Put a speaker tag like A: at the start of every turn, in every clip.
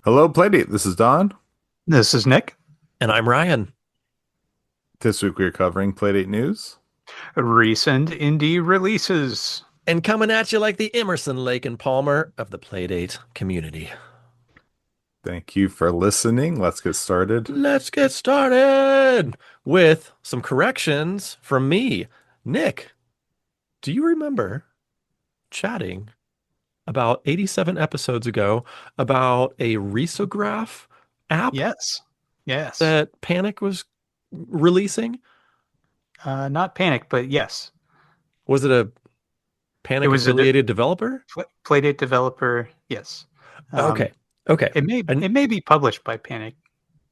A: Hello, Playdate. This is Don.
B: This is Nick.
C: And I'm Ryan.
A: This week we're covering Playdate news.
B: Recent indie releases.
C: And coming at you like the Emerson, Lake, and Palmer of the Playdate community.
A: Thank you for listening. Let's get started.
C: Let's get started with some corrections from me. Nick, do you remember chatting about 87 episodes ago about a risograph app
B: Yes. Yes.
C: that Panic was releasing?
B: Not Panic, but yes.
C: Was it a
B: It
C: Panic
B: was a
C: affiliated developer?
B: Playdate developer. Yes.
C: Okay. Okay.
B: It may be published by Panic.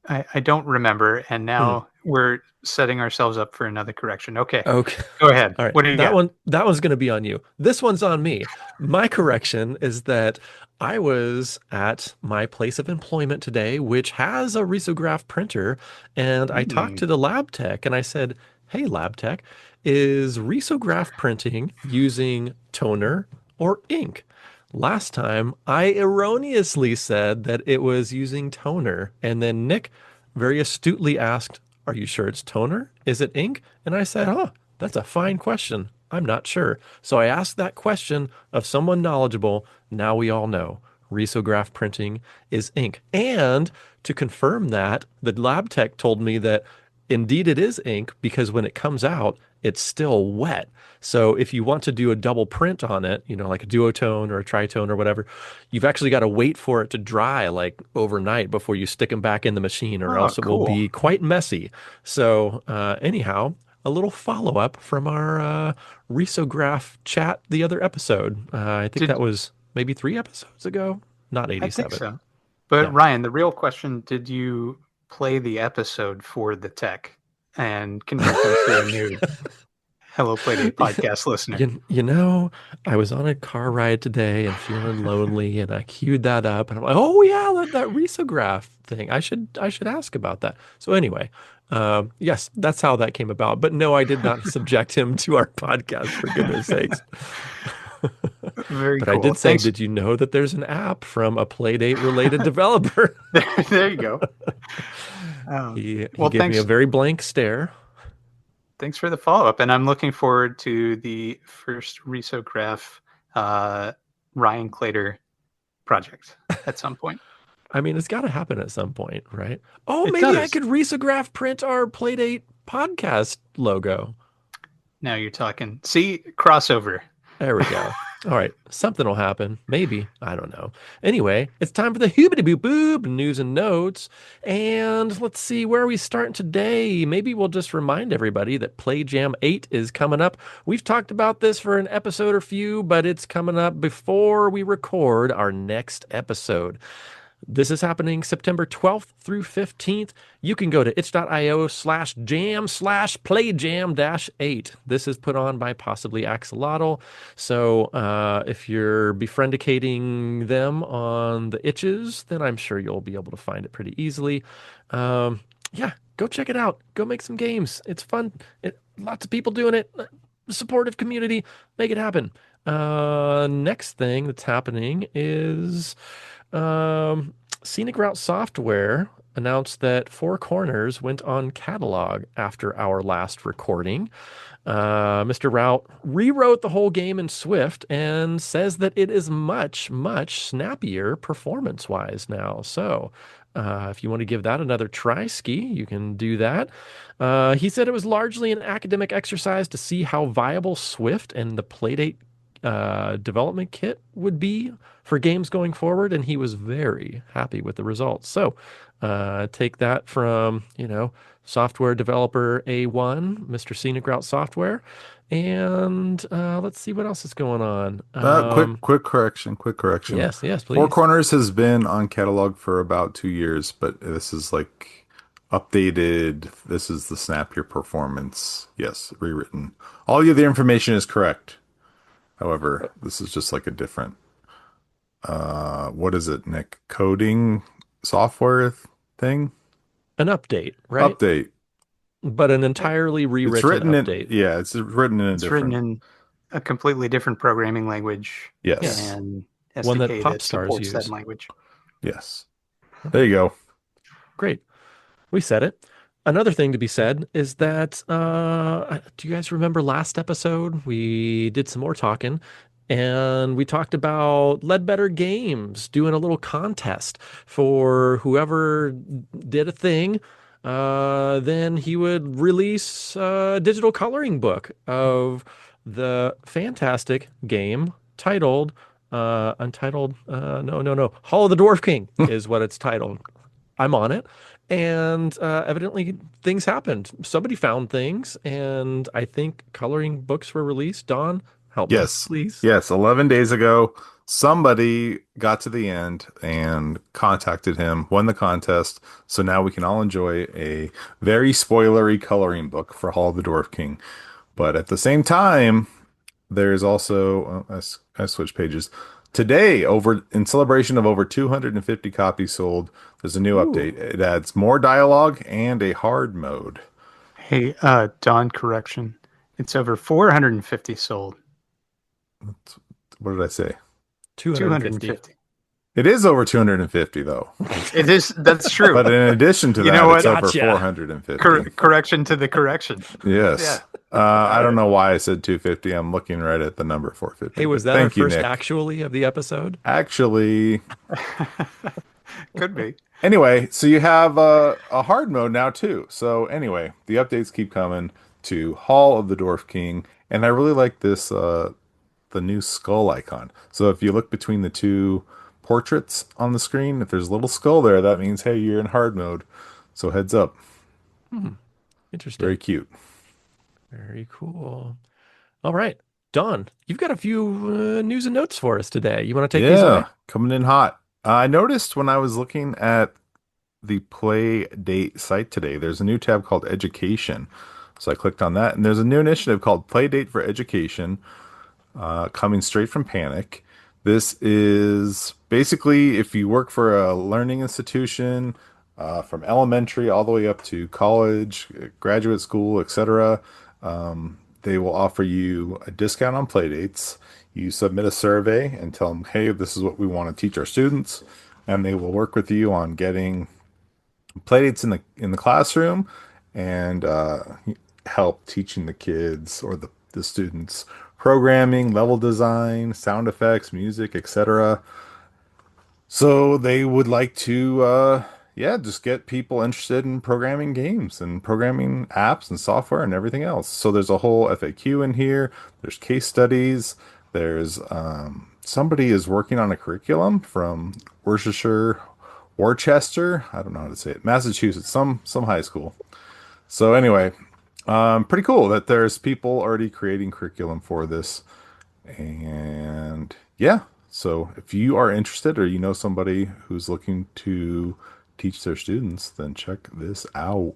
B: I don't remember, and
C: Hmm.
B: now we're setting ourselves up for another correction. Okay.
C: Okay.
B: Go ahead.
C: All right.
B: What do you
C: That
B: got?
C: one's going to be on you. This one's on me. My correction is that I was at my place of employment today, which has a risograph printer, and I talked
B: Hmm.
C: to the lab tech and I said, "Hey, lab tech, is risograph printing using toner or ink?" Last time, I erroneously said that it was using toner, and then Nick very astutely asked, "Are you sure it's toner? Is it ink?" And I said, "Oh, that's a fine question. I'm not sure." So I asked that question of someone knowledgeable. Now we all know risograph printing is ink. And to confirm that, the lab tech told me that indeed it is ink because when it comes out, it's still wet. So if you want to do a double print on it, like a duotone or a tritone or whatever, you've actually got to wait for it to dry like overnight before you stick them back in the machine, or
B: Oh,
C: else it will
B: cool.
C: be quite messy. So anyhow, a little follow up from our risograph chat the other episode. I think
B: Did
C: that was maybe 3 episodes ago, not
B: I think
C: 87.
B: so? But
C: Yeah.
B: Ryan, the real question, did you play the episode for the tech and convert them to a new Hello Playdate podcast listener?
C: I was on a car ride today and feeling lonely, and I queued that up, and I'm like, oh yeah, that risograph thing. I should ask about that. So anyway, yes, that's how that came about. But no, I did not subject him to our podcast, for goodness sakes.
B: Very
C: But I
B: cool.
C: did say,
B: Thanks.
C: did you know that there's an app from a Playdate related developer?
B: There you go.
C: He
B: Well,
C: gave me a
B: thanks.
C: very blank stare.
B: Thanks for the follow up, and I'm looking forward to the first risograph uh, Ryan Clater project at some point.
C: I mean, it's got to happen at some point, right? Oh,
B: It
C: maybe I
B: does.
C: could risograph print our Playdate podcast logo.
B: Now you're talking. See, crossover.
C: There we go. All right, something will happen. Maybe. I don't know. Anyway, it's time for the hoobity boop boop news and notes. And let's see, where are we starting today? Maybe we'll just remind everybody that Play Jam 8 is coming up. We've talked about this for an episode or few, but it's coming up before we record our next episode. This is happening September 12th through 15th. You can go to itch.io/jam/playjam-8. This is put on by possibly Axolotl. So if you're befriendicating them on the itches, then I'm sure you'll be able to find it pretty easily. Yeah, go check it out. Go make some games. It's fun. Lots of people doing it. Supportive community. Make it happen. Next thing that's happening is Scenic Route Software announced that Four Corners went on catalog after our last recording. Mr. Route rewrote the whole game in Swift and says that it is much, much snappier performance-wise now. So, if you want to give that another try, Ski, you can do that. He said it was largely an academic exercise to see how viable Swift and the Playdate development kit would be for games going forward, and he was very happy with the results. So, take that from, software developer A1, Mr. Scenic Route Software, and let's see what else is going on.
A: Quick correction. Quick correction.
C: Yes, yes,
A: Four
C: please.
A: Corners has been on catalog for about 2 years, but this is like updated. This is the Snap Your Performance. Yes, rewritten. All the other information is correct. However, this is just like a different, what is it, Nick? Coding software thing?
C: An update, right?
A: Update.
C: But an entirely
A: It's
C: rewritten
A: written in,
C: update.
A: yeah, it's written in a
B: It's written
A: different,
B: in a completely different programming language
C: Yes.
A: yes,
B: and
C: One that
B: SDK
C: pop
B: that
C: stars
B: supports that
C: use.
B: language.
A: yes. There you go.
C: Great. We said it. Another thing to be said is that do you guys remember last episode? We did some more talking and we talked about Ledbetter Games doing a little contest for whoever did a thing. Then he would release a digital coloring book of the fantastic game titled Untitled no, Hall of the Dwarf King is what it's titled. I'm on it. And evidently things happened. Somebody found things, and I think coloring books were released. Don, help me,
A: Yes.
C: please.
A: Yes. 11 days ago, somebody got to the end and contacted him, won the contest. So now we can all enjoy a very spoilery coloring book for Hall of the Dwarf King. But at the same time, there's also, I switched pages. Today, over in celebration of over 250 copies sold, there's a new update.
C: Ooh,
A: It adds more dialogue and a hard mode.
B: Hey, Don, correction. It's over 450 sold.
A: What did I say?
C: 250.
B: 250.
A: It is over 250 though.
B: It is. That's true.
A: But in addition to
B: You know
A: that, it's
B: what?
A: over
C: Gotcha.
A: 450.
B: Correction to the correction.
A: Yes.
B: Yeah.
A: I
B: Got
A: don't
B: it.
A: know why I said 250. I'm looking right at the number 450.
C: Hey,
A: But
C: was that our
A: thank you,
C: first
A: Nick.
C: actually of the episode?
A: Actually,
B: Could be.
A: anyway, so you have a hard mode now too. So anyway, the updates keep coming to Hall of the Dwarf King, and I really like this the new skull icon. So if you look between the two portraits on the screen, if there's a little skull there, that means hey, you're in hard mode. So heads up,
C: Hmm,
A: very
C: interesting.
A: cute.
C: Very cool. All right. Don, you've got a few news and notes for us today. You want to take these away?
A: Yeah, coming in hot. I noticed when I was looking at the Playdate site today, there's a new tab called Education. So I clicked on that, and there's a new initiative called Playdate for Education, coming straight from Panic. This is basically if you work for a learning institution, from elementary all the way up to college, graduate school, etc. They will offer you a discount on Playdates. You submit a survey and tell them, hey, this is what we want to teach our students, and they will work with you on getting Playdates in the classroom and help teaching the kids or the students programming, level design, sound effects, music, etc. So they would like to, yeah, just get people interested in programming games and programming apps and software and everything else. So there's a whole FAQ in here. There's case studies. There's somebody is working on a curriculum from Worcestershire, Worcester. I don't know how to say it. Massachusetts, some high school. So anyway, pretty cool that there's people already creating curriculum for this. And yeah, so if you are interested or you know somebody who's looking to teach their students, then check this out.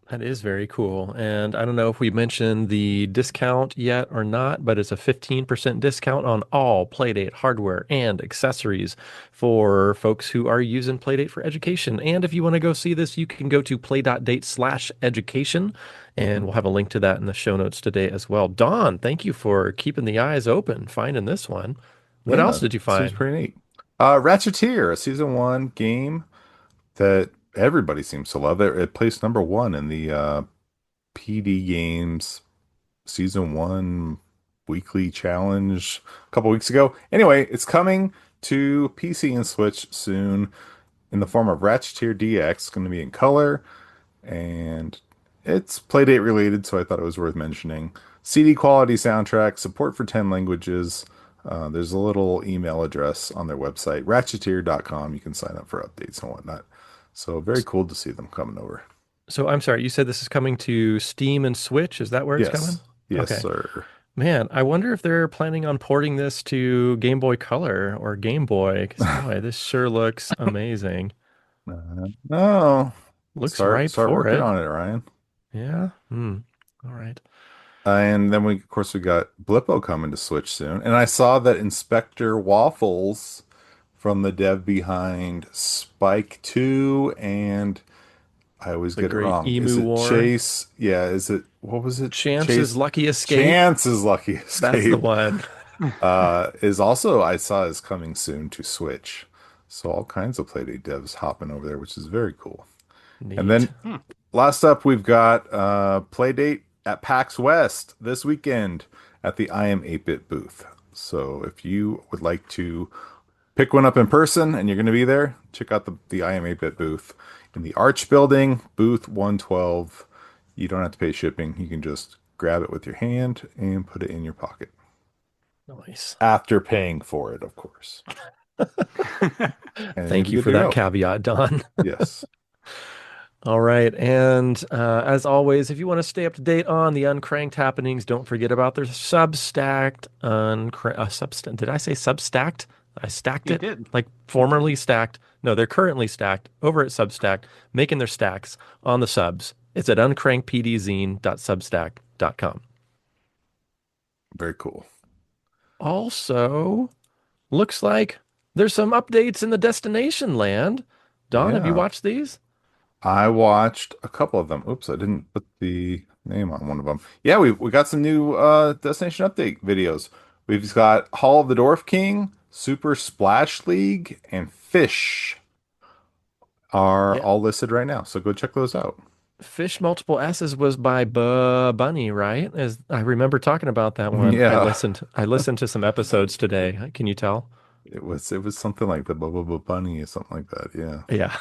C: That is very cool. And I don't know if we mentioned the discount yet or not, but it's a 15% discount on all Playdate hardware and accessories for folks who are using Playdate for education. And if you want to go see this, you can go to play.date/education, and we'll have a link to that in the show notes today as well. Don, thank you for keeping the eyes open, finding this one. What else
A: Yeah,
C: did you
A: seems
C: find?
A: pretty neat. Ratcheteer, a season one game that everybody seems to love. It placed number one in the PD Games season one weekly challenge a couple weeks ago. Anyway, it's coming to PC and Switch soon in the form of Ratcheteer DX. It's going to be in color and it's Playdate related, so I thought it was worth mentioning. CD quality soundtrack, support for 10 languages. There's a little email address on their website, ratcheteer.com. You can sign up for updates and whatnot. So very cool to see them coming over.
C: So I'm sorry, you said this is coming to Steam and Switch. Is that where it's coming?
A: Yes. Yes,
C: Okay.
A: sir.
C: Man, I wonder if they're planning on porting this to Game Boy Color or Game Boy, because boy, this sure looks amazing.
A: No.
C: Looks
A: Start
C: ripe
A: start
C: for
A: working
C: it.
A: on it, Ryan.
C: Yeah. Hmm. All right.
A: And then we, of course, we got Blippo coming to Switch soon. And I saw that Inspector Waffles from the dev behind Spike 2 and I always
C: The
A: get it
C: Great
A: wrong. Is
C: Emu
A: it
C: War.
A: Chase? Yeah, is it what was it?
C: Chance's
A: Chase
C: Lucky Escape.
A: Chance's Lucky
C: That's the
A: Escape
C: one.
A: is also I saw is coming soon to Switch. So all kinds of Playdate devs hopping over there, which is very cool. And
C: Neat.
A: then
B: Hmm.
A: last up, we've got Playdate at PAX West this weekend at the I Am 8-Bit booth. So if you would like to pick one up in person and you're going to be there, check out the I Am 8-Bit booth in the Arch Building, booth 112. You don't have to pay shipping. You can just grab it with your hand and put it in your pocket
C: Nice.
A: after paying for it, of course. And then you'll
C: Thank
A: be
C: you
A: good
C: for
A: to
C: that
A: go.
C: caveat, Don.
A: Yes.
C: All right. And as always, if you want to stay up to date on the uncranked happenings, don't forget about their Substacked Substack. Did I say Substacked? I stacked
B: You
C: it
B: did.
C: like
B: You did.
C: formerly stacked. No, they're currently stacked over at Substack, making their stacks on the subs. It's at uncrankedpdzine.substack.com.
A: Very cool.
C: Also, looks like there's some updates in the destination land. Don, have you
A: Yeah.
C: watched these?
A: I watched a couple of them. Oops, I didn't put the name on one of them. Yeah, we got some new Destination Update videos. We've got Hall of the Dwarf King, Super Splash League, and Fish are
C: Yeah.
A: all listed right now. So go check those out.
C: Fish Multiple S's was by Bunny, right? As I remember talking about that one.
A: Yeah,
C: I listened to some episodes today. Can you tell?
A: it was something like the Bubba Bunny or something like that. Yeah.
C: Yeah.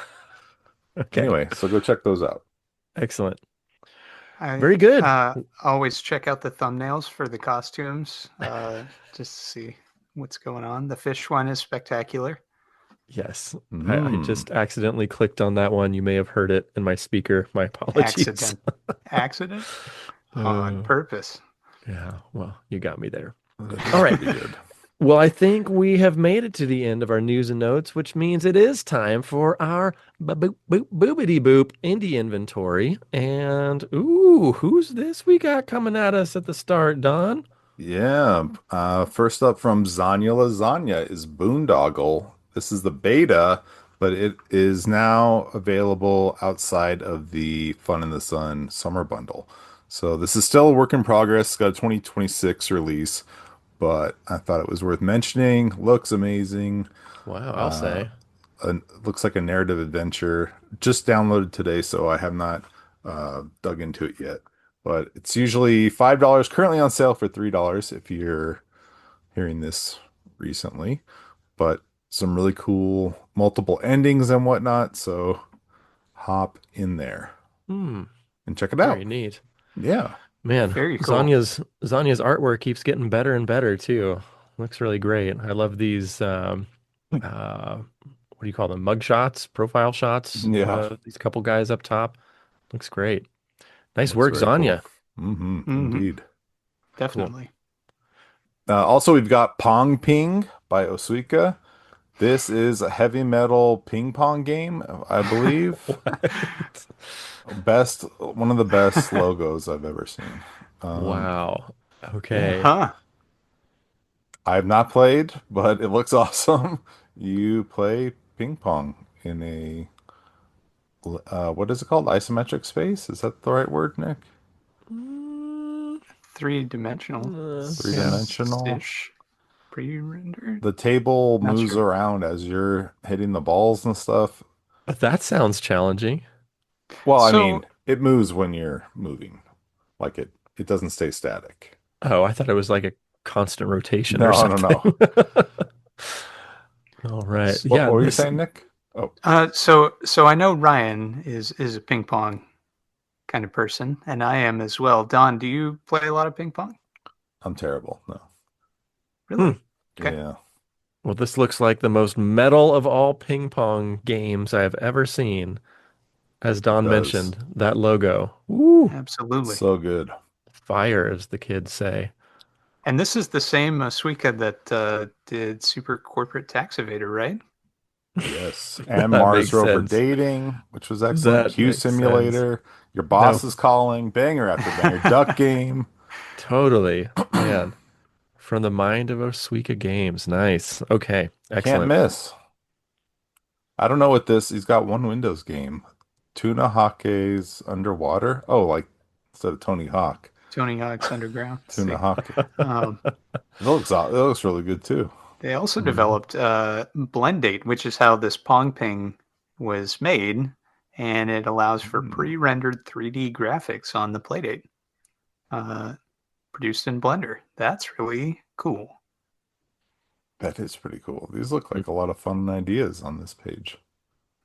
C: Okay.
A: Anyway, so go check those out.
C: Excellent.
B: I
C: Very good.
B: always check out the thumbnails for the costumes just to see what's going on. The fish one is spectacular.
C: Yes. I
A: Hmm.
C: just accidentally clicked on that one. You may have heard it in my speaker. My apologies.
B: Accident. Accident? On
C: Uh,
B: purpose.
C: yeah. Well, you got me there.
A: That
C: All
A: is
C: right.
A: pretty good.
C: Well, I think we have made it to the end of our news and notes, which means it is time for our boop boop boopity boop indie inventory. And ooh, who's this we got coming at us at the start, Don?
A: Yeah. First up from Zanya Lasagna is Boondoggle. This is the beta, but it is now available outside of the Fun in the Sun summer bundle. So this is still a work in progress. It's got a 2026 release, but I thought it was worth mentioning. Looks amazing.
C: Wow, I'll say.
A: Looks like a narrative adventure. Just downloaded today, so I have not dug into it yet. But it's usually $5, currently on sale for $3 if you're hearing this recently. But some really cool multiple endings and whatnot, so hop in there
C: Hmm,
A: and check it
C: very
A: out.
C: neat.
A: Yeah,
C: Man,
B: Very cool.
C: Zanya's artwork keeps getting better and better too. Looks really great. I love these what do you call them? Mug shots, profile shots.
A: yeah,
C: These couple guys up top. Looks great. Nice
A: looks
C: work,
A: very cool.
C: Zanya.
B: Hmm.
A: Indeed.
C: Cool.
B: Definitely.
A: Also, we've got Pong Ping by Osuika. This is a heavy metal ping pong game, I believe.
C: What?
A: One of the best logos I've ever seen. Um,
C: Wow.
A: yeah,
C: Okay.
B: Huh.
A: I have not played, but it looks awesome. You play ping pong in a what is it called? Isometric space? Is that the right word, Nick?
C: Mm,
B: Three-dimensional
C: yeah.
A: Three-dimensional.
B: ish pre-rendered.
A: The table
B: Not
A: moves
B: sure.
A: around as you're hitting the balls and stuff.
C: That sounds challenging.
A: Well, I
B: So
A: mean, it moves when you're moving. Like it doesn't stay static.
C: Oh, I thought it was like a constant rotation or
A: No, no, no.
C: something. All right.
A: What
C: Yeah,
A: were you
C: this
A: saying, Nick? Oh,
B: so I know Ryan is a ping pong kind of person, and I am as well. Don, do you play a lot of ping pong?
A: I'm terrible. No.
C: hmm.
B: Really? Okay.
A: Yeah,
C: Well, this looks like the most metal of all ping pong games I have ever seen. As
A: it
C: Don
A: does.
C: mentioned, that logo. Ooh,
B: Absolutely.
A: So good.
C: fire, as the kids say.
B: And this is the same Suica that did Super Corporate Tax Evader, right?
A: Yes. And
C: That
A: Mars
C: makes
A: Rover
C: sense.
A: Dating, which was excellent.
C: That
A: Q
C: makes sense.
A: Simulator. Your
C: No,
A: boss is calling. Banger after banger. Duck Game.
C: totally. Man, from the mind of Osuika Games. Nice. Okay,
A: Can't
C: excellent.
A: miss. I don't know what this. He's got one Windows game. Tuna Hawk's Underwater. Oh, like instead of Tony Hawk.
B: Tony Hawk's Underground. Let's
A: Tuna
B: see.
A: Hawk.
B: Um,
A: It looks really good too.
B: They also
C: Hmm.
B: developed Blendate, which is how this Pong Ping was made, and it allows for
A: Hmm,
B: pre-rendered 3D graphics on the Playdate, uh, produced in Blender. That's really cool.
A: that is pretty cool. These look like a lot of fun ideas on this page.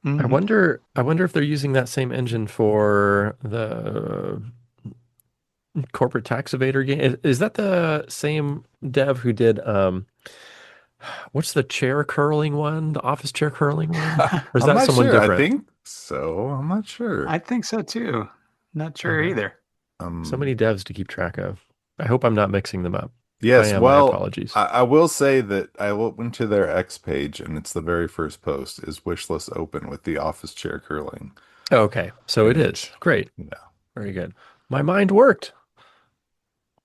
B: Hmm.
C: I wonder if they're using that same engine for the corporate tax evader game. Is that the same dev who did what's the chair curling one? The office chair curling one? Or is
A: I'm
C: that
A: not
C: someone
A: sure. I
C: different?
A: think so. I'm not sure.
B: I think so too. Not sure
C: Okay.
B: either.
C: So
A: Um,
C: many devs to keep track of. I hope I'm not mixing them up. If I
A: yes,
C: am, my
A: well,
C: apologies.
A: I will say that I went to their X page and it's the very first post is wishlist open with the office chair curling
C: Okay, so it is.
A: image.
C: Great.
A: Yeah,
C: Very good. My mind worked.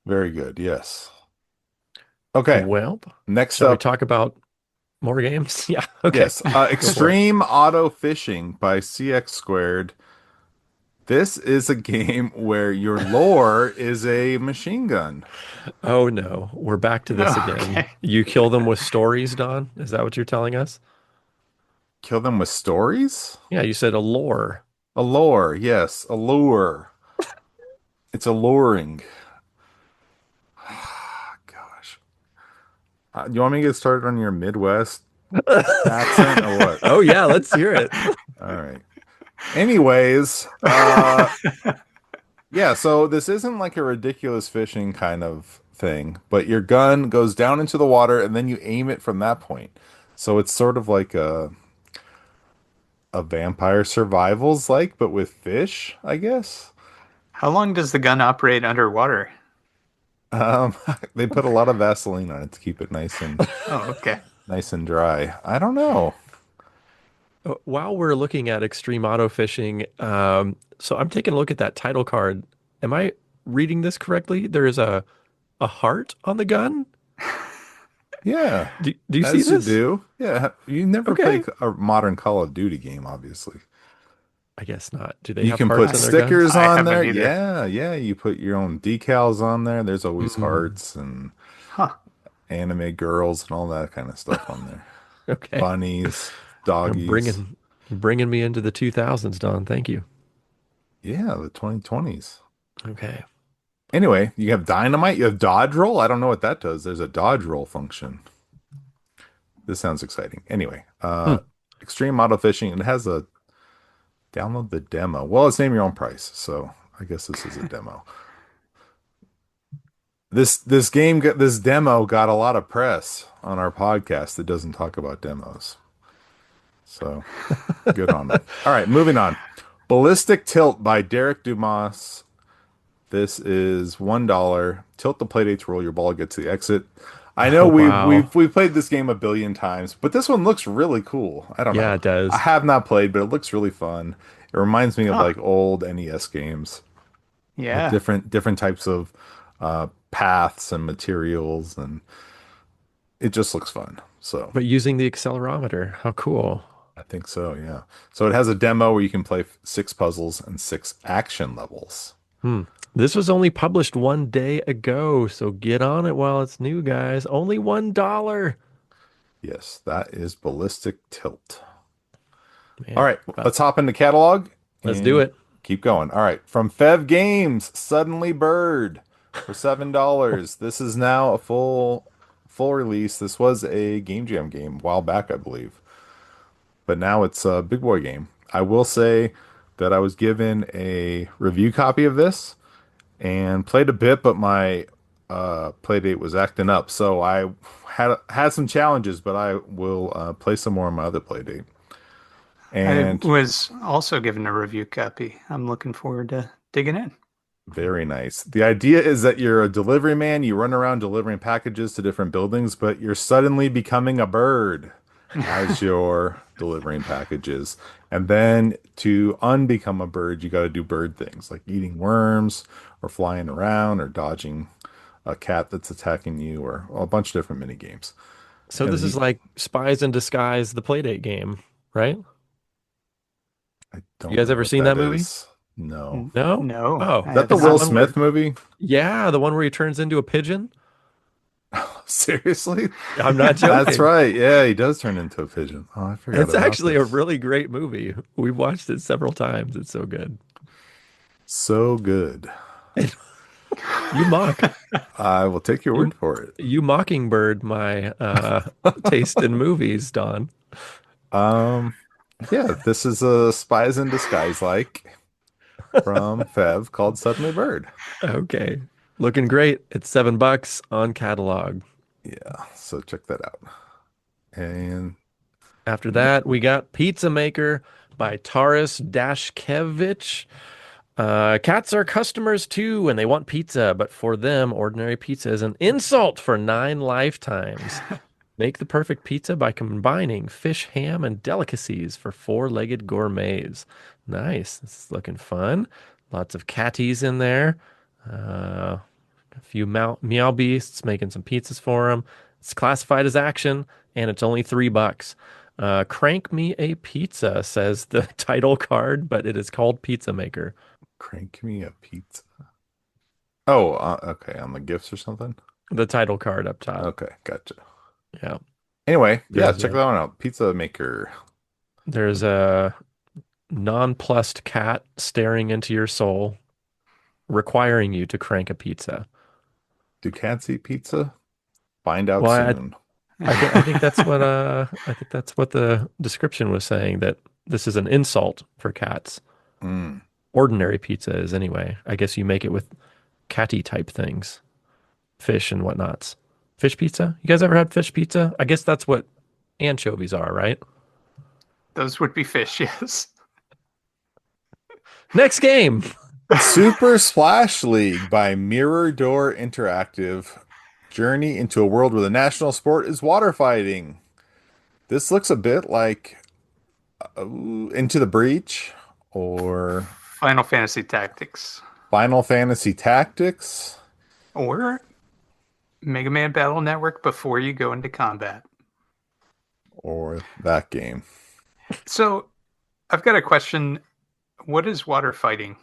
A: very good. Yes. Okay,
C: Well,
A: next
C: shall we
A: up,
C: talk about more games? Yeah, okay.
A: yes,
C: Go for it.
A: Extreme Auto Fishing by CX Squared. This is a game where your lore is a machine gun.
C: Oh no, we're back to this again.
B: Okay.
C: You kill them with stories, Don? Is that what you're telling us?
A: Kill them with stories?
C: Yeah, you said allure.
A: Allure, yes, allure. It's alluring. Gosh. You want me to get started on your Midwest accent or what?
C: Oh yeah, let's hear it.
A: All right. Anyways, yeah, so this isn't like a ridiculous fishing kind of thing, but your gun goes down into the water and then you aim it from that point. So it's sort of like a vampire survivals like, but with fish, I guess.
B: How long does the gun operate underwater?
A: Um, they put a lot of Vaseline on it to keep it
B: Oh, okay.
A: nice and dry. I don't know.
C: While we're looking at extreme auto fishing, so I'm taking a look at that title card. Am I reading this correctly? There is a heart on the gun.
A: Yeah,
C: Do you see
A: as you
C: this?
A: do. Yeah, you never
C: Okay.
A: played a modern Call of Duty game, obviously.
C: I guess not. Do they
A: You
C: have
A: can
C: hearts
A: put
B: I,
C: on their guns?
A: stickers
B: I
A: on there.
B: haven't either.
A: Yeah, yeah. You put your own decals on there. There's always
C: Mm,
A: hearts and
B: Huh.
A: anime girls and all that kind of stuff on there.
C: okay.
A: Bunnies,
C: You're
A: doggies.
C: bringing me into the 2000s, Don. Thank you.
A: Yeah, the 2020s.
C: Okay.
A: Anyway, you have dynamite. You have dodge roll. I don't know what that does. There's a dodge roll function. This sounds exciting. Anyway,
C: Hmm.
A: extreme auto fishing. It has a download the demo. Well, it's name your own price. So I guess this is a demo. This demo got a lot of press on our podcast that doesn't talk about demos. So good on them. All right, moving on. Ballistic Tilt by Derek Dumas. This is $1. Tilt the playdate to roll your ball, get to the exit. I know
C: Oh, wow.
A: we've played this game a billion times, but this one looks really cool. I don't
C: Yeah,
A: know.
C: it
A: I
C: does.
A: have not played, but it looks really fun. It reminds me of
B: Huh.
A: like old NES games with
B: Yeah.
A: different types of paths and materials, and it just looks fun. So
C: But using the accelerometer, how cool.
A: I think so, yeah. So it has a demo where you can play six puzzles and six action levels.
C: Hmm. This was only published 1 day ago, so get on it while it's new, guys. Only $1.
A: Yes, that is Ballistic Tilt. All
C: Man,
A: right,
C: well,
A: let's hop into catalog
C: let's do
A: and
C: it.
A: keep going. All right, from Fev Games, Suddenly Bird for $7. This is now a full release. This was a Game Jam game a while back, I believe, but now it's a big boy game. I will say that I was given a review copy of this and played a bit, but my Playdate was acting up, so I had some challenges, but I will play some more on my other Playdate.
B: I
A: And
B: was also given a review copy. I'm looking forward to digging in.
A: very nice. The idea is that you're a delivery man, you run around delivering packages to different buildings, but you're suddenly becoming a bird as you're delivering packages. And then to unbecome a bird, you got to do bird things like eating worms or flying around or dodging a cat that's attacking you or a bunch of different mini games.
C: So
A: And
C: this is
A: you,
C: like Spies in Disguise, the Playdate game, right?
A: I
C: You
A: don't
C: guys
A: know
C: ever
A: what
C: seen
A: that
C: that movie?
A: is. No.
C: No?
B: No,
C: Oh,
B: I
A: Is that
B: have
A: the
C: it's the
A: Will
B: not.
C: one where,
A: Smith movie?
C: yeah, the one where he turns into a pigeon.
A: Seriously?
C: I'm not
A: That's
C: joking.
A: right. Yeah, he does turn into a pigeon. Oh, I forgot
C: It's
A: about
C: actually a
A: this.
C: really great movie. We've watched it several times. It's so good.
A: So good.
C: You mock
A: I will take your
C: you
A: word for it.
C: you mockingbird my taste in movies, Don.
A: Um, yeah, this is a Spies in Disguise like from Fev called Suddenly Bird.
C: Okay. Looking great. It's $7 on catalog.
A: Yeah, so check that out. And
C: After that, we got Pizza Maker by Taras Dashkevich. Cats are customers too, and they want pizza, but for them, ordinary pizza is an insult for 9 lifetimes. Make the perfect pizza by combining fish, ham, and delicacies for four-legged gourmets. Nice. This is looking fun. Lots of catties in there. Uh, a few meow beasts making some pizzas for them. It's classified as action, and it's only $3. Crank me a pizza, says the title card, but it is called Pizza Maker.
A: crank me a pizza. Oh, okay, on the gifts or something.
C: The title card up top.
A: Okay, gotcha.
C: Yeah.
A: Anyway, yeah,
C: There's
A: check
C: a
A: that one out. Pizza Maker.
C: there's a nonplussed cat staring into your soul, requiring you to crank a pizza.
A: Do cats eat pizza? Find out
C: Well,
A: soon.
C: I think that's what the description was saying, that this is an insult for cats.
A: Mm.
C: Ordinary pizza is anyway. I guess you make it with catty type things, fish and whatnots. Fish pizza? You guys ever had fish pizza? I guess that's what anchovies are, right?
B: Those would be fish, yes.
C: Next game.
A: Super Splash League by Mirror Door Interactive. Journey into a world where the national sport is water fighting. This looks a bit like Into the Breach or
B: Final Fantasy Tactics.
A: Final Fantasy Tactics
B: Or Mega Man Battle Network before you go into combat.
A: or that game.
B: So I've got a question. What is water fighting?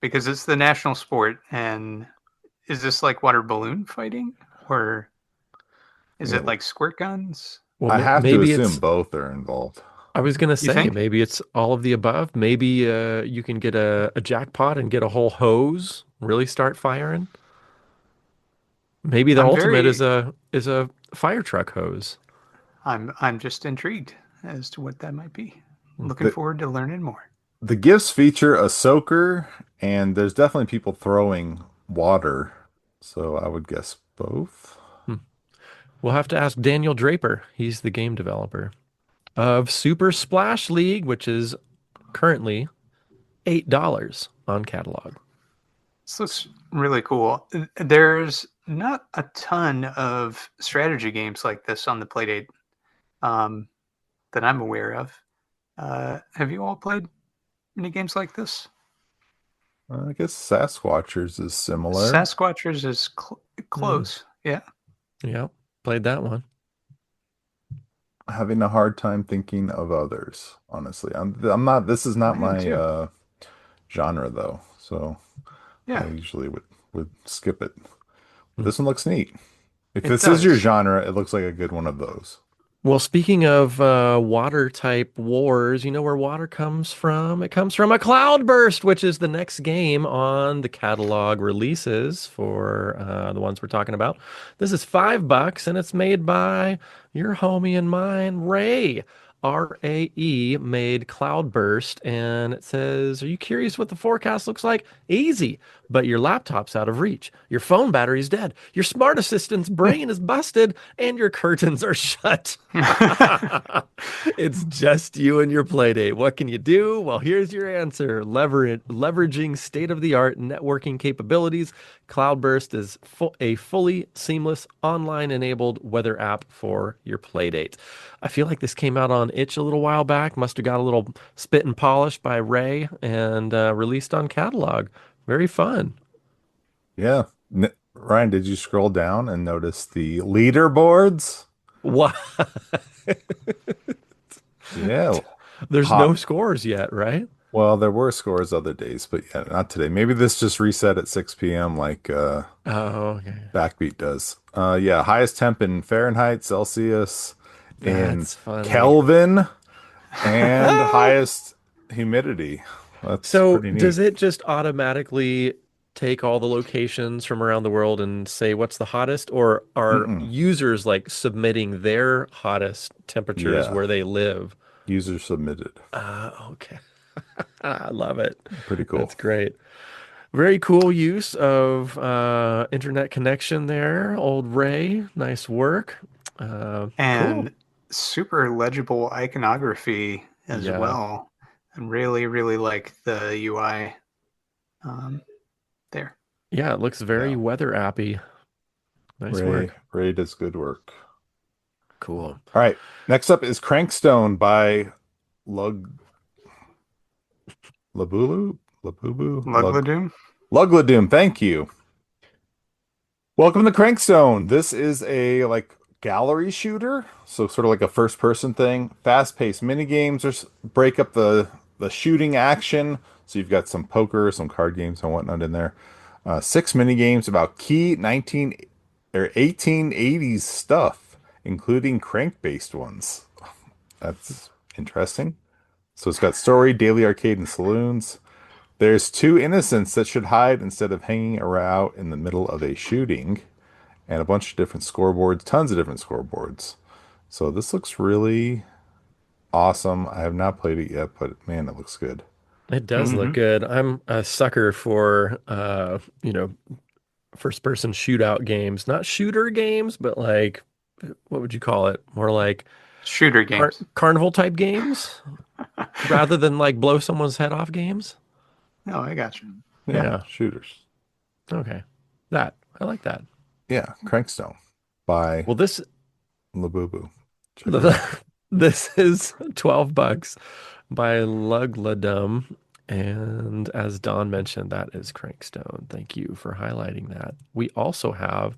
B: Because it's the national sport, and is this like water balloon fighting? Or is
A: Yeah,
B: it like squirt guns?
C: Well,
A: I have to
C: maybe
A: assume
C: it's,
A: both are involved.
C: I was gonna
B: You
C: say,
B: think?
C: maybe it's all of the above. Maybe you can get a jackpot and get a whole hose, really start firing. Maybe the
B: I'm
C: ultimate
B: very
C: is a fire truck hose.
B: I'm just intrigued as to what that might be. Looking
A: The
B: forward to learning more.
A: the gifts feature a soaker, and there's definitely people throwing water. So I would guess both.
C: Hmm. We'll have to ask Daniel Draper. He's the game developer of Super Splash League, which is currently $8 on catalog.
B: This looks really cool. There's not a ton of strategy games like this on the Playdate um, that I'm aware of. Have you all played any games like this?
A: I guess Sasquatchers is similar.
B: Sasquatchers is
C: Mm,
B: close. Yeah,
C: yeah, played that one.
A: Having a hard time thinking of others, honestly. I'm not, this is not
B: I am
A: my
B: too.
A: genre though. So I
B: Yeah,
A: usually would skip it. But
C: Mm.
A: this one looks neat. If
B: it
A: this is your
B: does.
A: genre, it looks like a good one of those.
C: Well, speaking of water type wars, you know where water comes from? It comes from a cloudburst, which is the next game on the catalog releases for the ones we're talking about. This is $5 and it's made by your homie and mine, Ray. RAE made Cloudburst, and it says, are you curious what the forecast looks like? Easy, but your laptop's out of reach. Your phone battery's dead. Your smart assistant's brain is busted, and your curtains are shut. It's just you and your playdate. What can you do? Well, here's your answer. Leveraging state-of-the-art networking capabilities, Cloudburst is a fully seamless online-enabled weather app for your playdate. I feel like this came out on Itch a little while back. Must have got a little spit and polished by Ray and released on catalog. Very fun.
A: Yeah. Ryan, did you scroll down and notice the leaderboards?
C: What?
A: Yeah.
C: There's no
A: Hot.
C: scores yet, right?
A: Well, there were scores other days, but yeah, not today. Maybe this just reset at 6 p.m. like
C: Oh, okay.
A: Backbeat does. Yeah, highest temp in Fahrenheit, Celsius, in
C: That's funny.
A: Kelvin, and highest humidity. That's
C: So
A: pretty
C: does
A: neat.
C: it just automatically take all the locations from around the world and say what's the hottest, or are
A: Mm-mm.
C: users like submitting their hottest temperatures
A: Yeah,
C: where they live?
A: user submitted.
C: Okay. I love it.
A: Pretty cool.
C: That's great. Very cool use of internet connection there, old Ray. Nice work. Cool.
B: And super legible iconography as
C: Yeah.
B: well. I really, really like the UI um, there.
C: Yeah, it looks very
A: Yeah,
C: weather appy. Nice
A: Ray
C: work.
A: Ray does good work.
C: Cool.
A: All right, next up is Crankstone by Lug Labulu Labubu
B: Lugladoom?
A: Lugladoom. Thank you. Welcome to Crankstone. This is a like gallery shooter, so sort of like a first person thing. Fast-paced mini games or break up the shooting action. So you've got some poker, some card games and whatnot in there. Six mini games about key 19 or 1880s stuff, including crank-based ones. That's interesting. So it's got story, daily arcade, and saloons. There's two innocents that should hide instead of hanging around in the middle of a shooting, and a bunch of different scoreboards, tons of different scoreboards. So this looks really awesome. I have not played it yet, but man, it looks good.
C: It does look
B: Mm-hmm.
C: good. I'm a sucker for first person shootout games. Not shooter games, but like what would you call it? More like
B: Shooter games.
C: carnival type games rather than like blow someone's head off games.
B: Oh, I got you.
A: Yeah,
C: Yeah.
A: shooters.
C: Okay. That. I like that.
A: Yeah, Crankstone by
C: Well, this
A: Labubu. Check it out.
C: this is $12 by Lugladum. And as Don mentioned, that is Crankstone. Thank you for highlighting that. We also have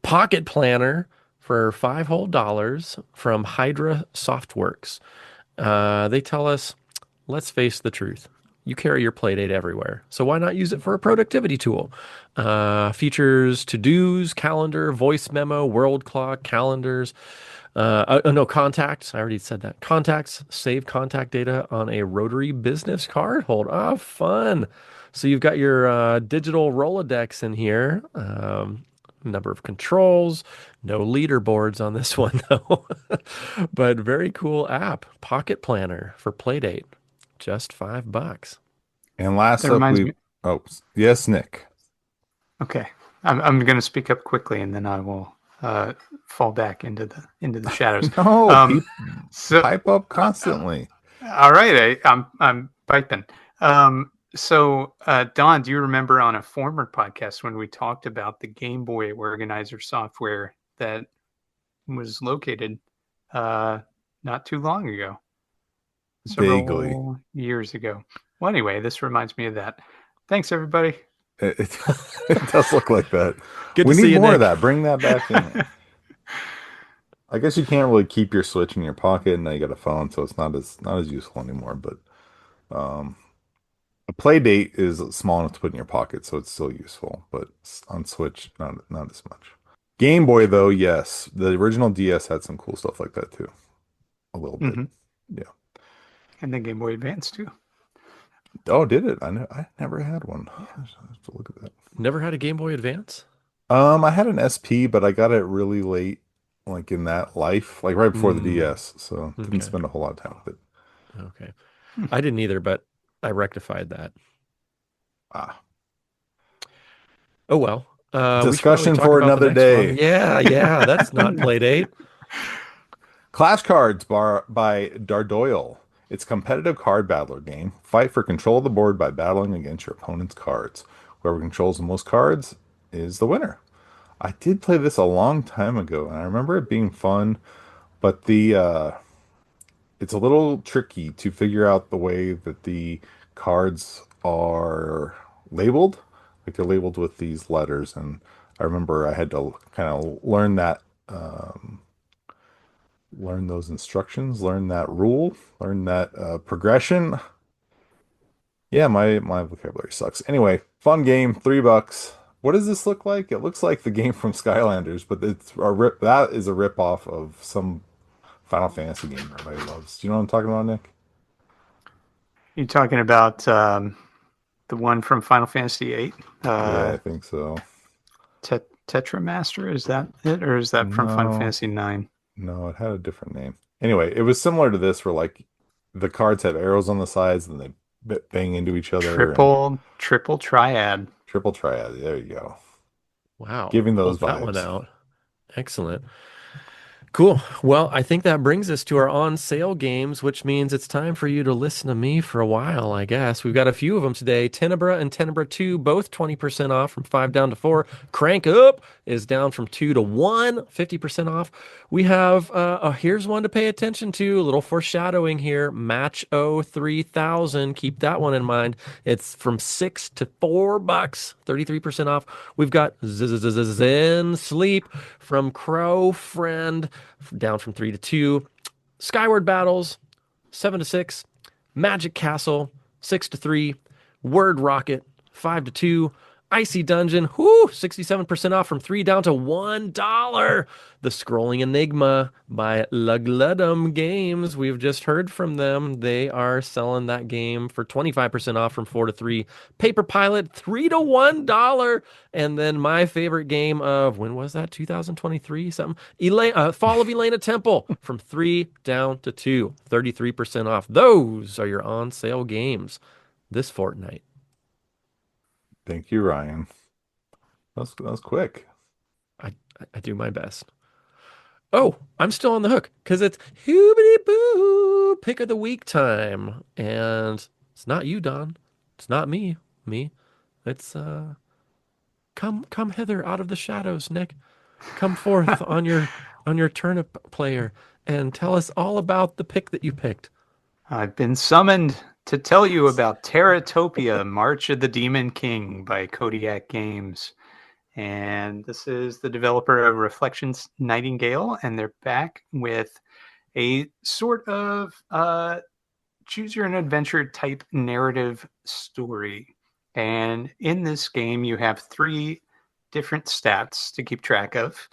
C: Pocket Planner for $5 from Hydra Softworks. They tell us, let's face the truth. You carry your Playdate everywhere, so why not use it for a productivity tool? Features to-dos, calendar, voice memo, world clock, calendars. No, contacts. I already said that. Contacts, save contact data on a rotary business card. Hold on, fun. So you've got your digital Rolodex in here. Number of controls. No leaderboards on this one though. But very cool app. Pocket Planner for Playdate. Just $5.
A: And last
B: That
A: up,
B: reminds
A: we
B: me.
A: oh yes, Nick.
B: Okay, I'm going to speak up quickly, and then I will fall back into the shadows.
A: No,
B: Um, so,
A: pipe up constantly.
B: all right, I'm piping. Don, do you remember on a former podcast when we talked about the Game Boy organizer software that was located uh, not too long ago,
A: Vaguely.
B: several years ago? Well, anyway, this reminds me of that. Thanks, everybody.
A: It, it does look like that.
C: Good to
A: We
C: see
A: need
C: you,
A: more of
C: Nick.
A: that. Bring that back in. I guess you can't really keep your Switch in your pocket, and now you got a phone, so it's not as useful anymore. But um, a Playdate is small enough to put in your pocket, so it's still useful. But on Switch, not as much. Game Boy though, yes, the original DS had some cool stuff like that too, a little bit.
B: Hmm.
A: Yeah.
B: And the Game Boy Advance too.
A: Oh, did it? I never had one. I have to look at that.
C: Never had a Game Boy Advance?
A: I had an SP, but I got it really late, like in that life, like right before the
C: Mm,
A: DS, so didn't
C: okay.
A: spend a whole lot of time with it.
C: Okay. I didn't either, but I rectified that.
A: Ah,
C: Oh well. We should probably
A: discussion
C: talk
A: for
C: about the
A: another
C: next one.
A: day.
C: Yeah, yeah, that's not Playdate.
A: Clash Cards by Dardoyle. It's a competitive card battler game. Fight for control of the board by battling against your opponent's cards. Whoever controls the most cards is the winner. I did play this a long time ago, and I remember it being fun, but the it's a little tricky to figure out the way that the cards are labeled. Like they're labeled with these letters, and I remember I had to kind of learn that, learn those instructions, learn that rule, learn that progression. Yeah, my vocabulary sucks. Anyway, fun game, $3. What does this look like? It looks like the game from Skylanders, but it's a rip. That is a rip off of some Final Fantasy game everybody loves. Do you know what I'm talking about, Nick?
B: You talking about the one from Final Fantasy VIII?
A: Yeah,
B: Uh,
A: I think so.
B: Tetramaster, is that it, or is that from Final
A: No,
B: Fantasy IX?
A: no, it had a different name. Anyway, it was similar to this, where like the cards have arrows on the sides and they bang into each other and
B: Triple triad.
A: triple triad. There you go.
C: Wow,
A: Giving
C: pulled
A: those
C: that one
A: vibes.
C: out. Excellent. Cool. Well, I think that brings us to our on sale games, which means it's time for you to listen to me for a while, I guess. We've got a few of them today. Tenebra and Tenebra 2, both 20% off from 5 down to 4. Crank Up is down from 2 to 1, 50% off. We have, here's one to pay attention to, a little foreshadowing here. Match O 3000. Keep that one in mind. It's from 6 to $4, 33% off. We've got Zen Sleep from Crow Friend, down from 3 to 2. Skyward Battles, 7 to 6. Magic Castle, 6 to 3. Word Rocket, 5 to 2. Icy Dungeon, 67% off from 3 down to $1. The Scrolling Enigma by Lugludum Games. We've just heard from them. They are selling that game for 25% off from 4 to 3. Paper Pilot, 3 to $1. And then my favorite game of, when was that? 2023 something? Fall of Elena Temple from 3 down to 2. 33% off. Those are your on sale games this fortnight.
A: Thank you, Ryan. That was quick.
C: I, I do my best. Oh, I'm still on the hook because it's Hoobity Boo pick of the week time. And it's not you, Don. It's not me. Me. It's come hither out of the shadows, Nick. Come forth on your turnip player and tell us all about the pick that you picked.
B: I've been summoned to tell you about Terratopia, March of the Demon King by Kodiak Games. And this is the developer of Reflections Nightingale, and they're back with a sort of choose your own adventure type narrative story. And in this game, you have 3 different stats to keep track of: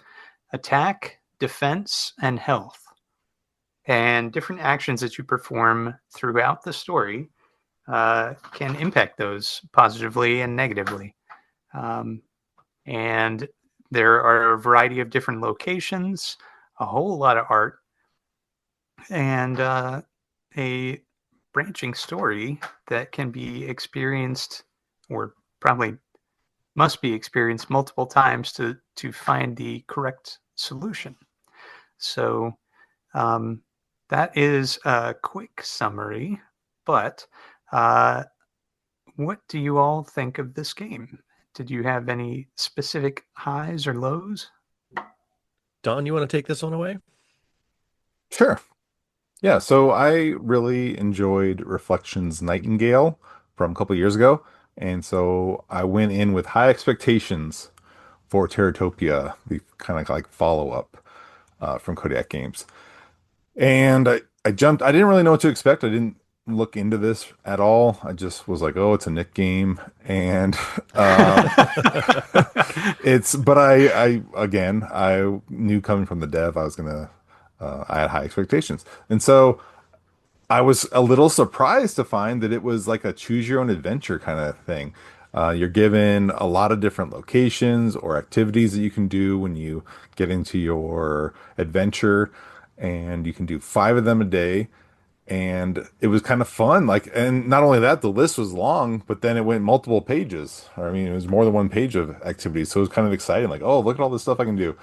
B: attack, defense, and health. And different actions that you perform throughout the story can impact those positively and negatively. Um, and there are a variety of different locations, a whole lot of art, and a branching story that can be experienced, or probably must be experienced multiple times to find the correct solution. So that is a quick summary, but what do you all think of this game? Did you have any specific highs or lows?
C: Don, you want to take this one away?
A: Sure. Yeah, so I really enjoyed Reflections Nightingale from a couple years ago, and so I went in with high expectations for Terratopia, the kind of like follow-up from Kodiak Games. And I jumped, I didn't really know what to expect. I didn't look into this at all. I just was like, oh, it's a Nick game. And but again, I knew coming from the dev, I had high expectations. And so I was a little surprised to find that it was like a choose your own adventure kind of thing. You're given a lot of different locations or activities that you can do when you get into your adventure, and you can do 5 of them a day. And it was kind of fun. Like, and not only that, the list was long, but then it went multiple pages. Or, I mean, it was more than one page of activities. So it was kind of exciting. Like, oh, look at all this stuff I can do.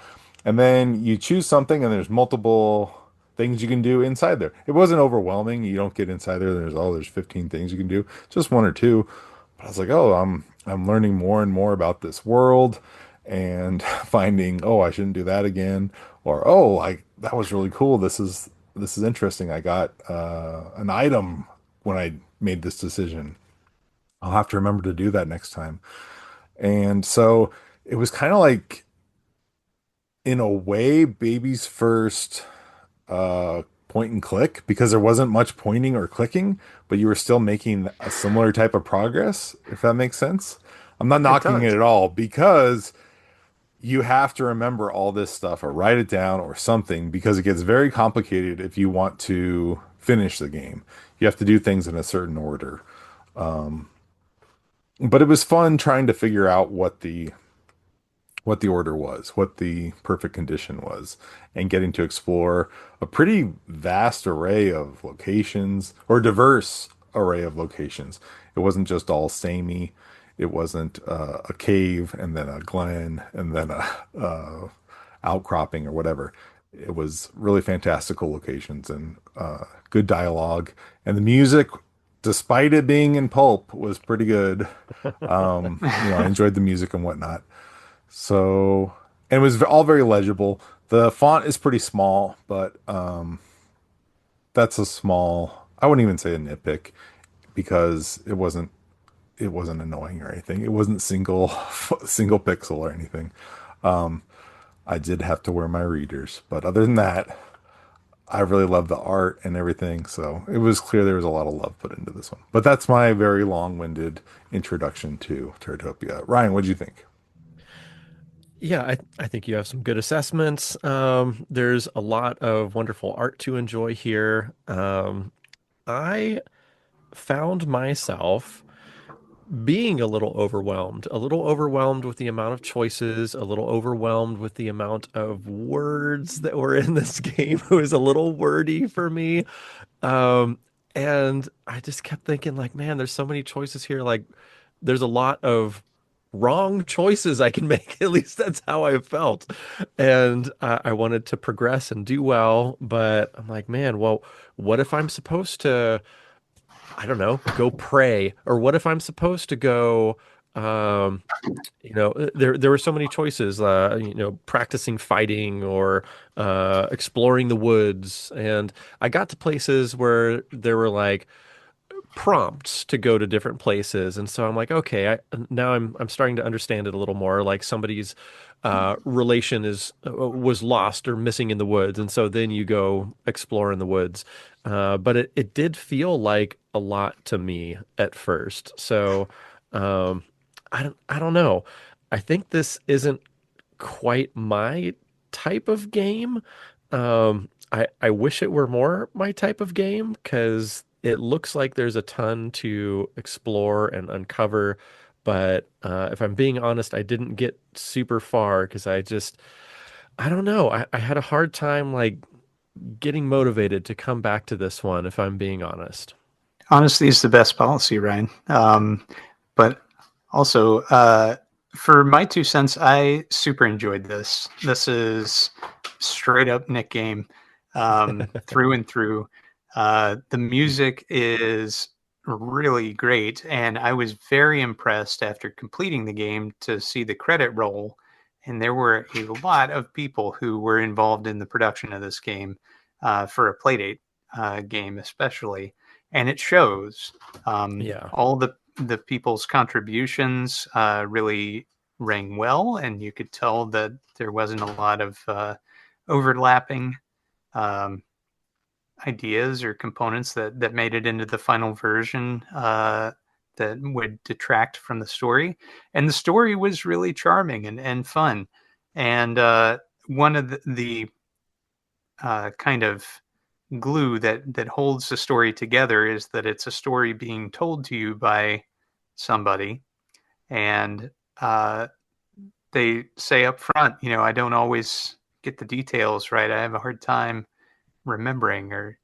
A: And then you choose something, and there's multiple things you can do inside there. It wasn't overwhelming. You don't get inside there. There's 15 things you can do, just one or two. But I was like, oh, I'm learning more and more about this world, and finding, oh, I shouldn't do that again, or oh, like that was really cool. This is interesting. I got an item when I made this decision. I'll have to remember to do that next time. And so it was kind of like, in a way, baby's first point and click, because there wasn't much pointing or clicking, but you were still making a similar type of progress, if that makes sense. I'm not
B: It
A: knocking it
B: does.
A: at all because you have to remember all this stuff or write it down or something because it gets very complicated if you want to finish the game. You have to do things in a certain order. But it was fun trying to figure out what the order was, what the perfect condition was, and getting to explore a pretty vast array of locations or diverse array of locations. It wasn't just all samey. It wasn't a cave and then a glen and then a outcropping or whatever. It was really fantastical locations and good dialogue. And the music, despite it being in pulp, was pretty good. I enjoyed the music and whatnot. So, and it was all very legible. The font is pretty small, but that's a small, I wouldn't even say a nitpick because it wasn't annoying or anything. It wasn't single pixel or anything. I did have to wear my readers, but other than that, I really loved the art and everything. So it was clear there was a lot of love put into this one. But that's my very long-winded introduction to Terratopia. Ryan, what do you think?
C: Yeah, I think you have some good assessments. There's a lot of wonderful art to enjoy here. I found myself being a little overwhelmed with the amount of choices, a little overwhelmed with the amount of words that were in this game. It was a little wordy for me. Um, and I just kept thinking, like, man, there's so many choices here. Like, there's a lot of wrong choices I can make. At least that's how I felt. And I wanted to progress and do well, but I'm like, man, well, what if I'm supposed to, I don't know, go pray? Or what if I'm supposed to go, um, there were so many choices, practicing fighting or exploring the woods. And I got to places where there were like prompts to go to different places, and so I'm like, okay, now I'm starting to understand it a little more. Like somebody's relation is was lost or missing in the woods, and so then you go explore in the woods. But it did feel like a lot to me at first. So um, I don't know. I think this isn't quite my type of game. I wish it were more my type of game because it looks like there's a ton to explore and uncover. But if I'm being honest, I didn't get super far because I don't know. I had a hard time like getting motivated to come back to this one, if I'm being honest.
B: Honesty is the best policy, Ryan. But also, for my 2 cents, I super enjoyed this. This is straight up Nick game through and through. The music is really great, and I was very impressed after completing the game to see the credit roll. And there were a lot of people who were involved in the production of this game for a Playdate game, especially, and it shows.
C: Yeah.
B: All the people's contributions really rang well, and you could tell that there wasn't a lot of overlapping um, ideas or components that made it into the final version that would detract from the story. And the story was really charming and fun. And one of the kind of glue that holds the story together is that it's a story being told to you by somebody, and they say up front, I don't always get the details right. I have a hard time remembering or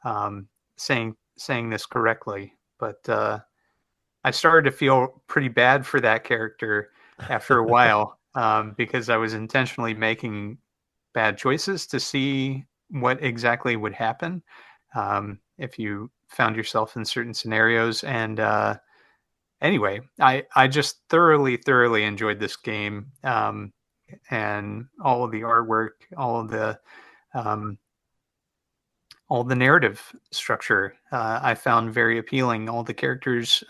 B: um, saying this correctly, but I started to feel pretty bad for that character after a while because I was intentionally making bad choices to see what exactly would happen if you found yourself in certain scenarios. And anyway, I just thoroughly enjoyed this game, and all of the artwork, um, all the narrative structure. I found very appealing. All the characters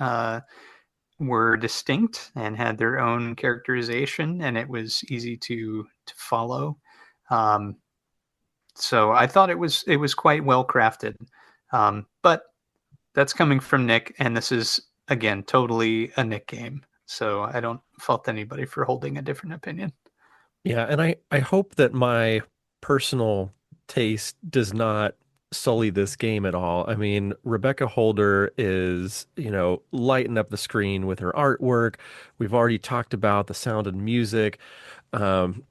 B: were distinct and had their own characterization, and it was easy to follow. Um, so I thought it was quite well crafted. But that's coming from Nick, and this is again totally a Nick game. So I don't fault anybody for holding a different opinion.
C: Yeah, and I hope that my personal taste does not sully this game at all. I mean, Rebecca Holder is, lighting up the screen with her artwork. We've already talked about the sound and music. Um,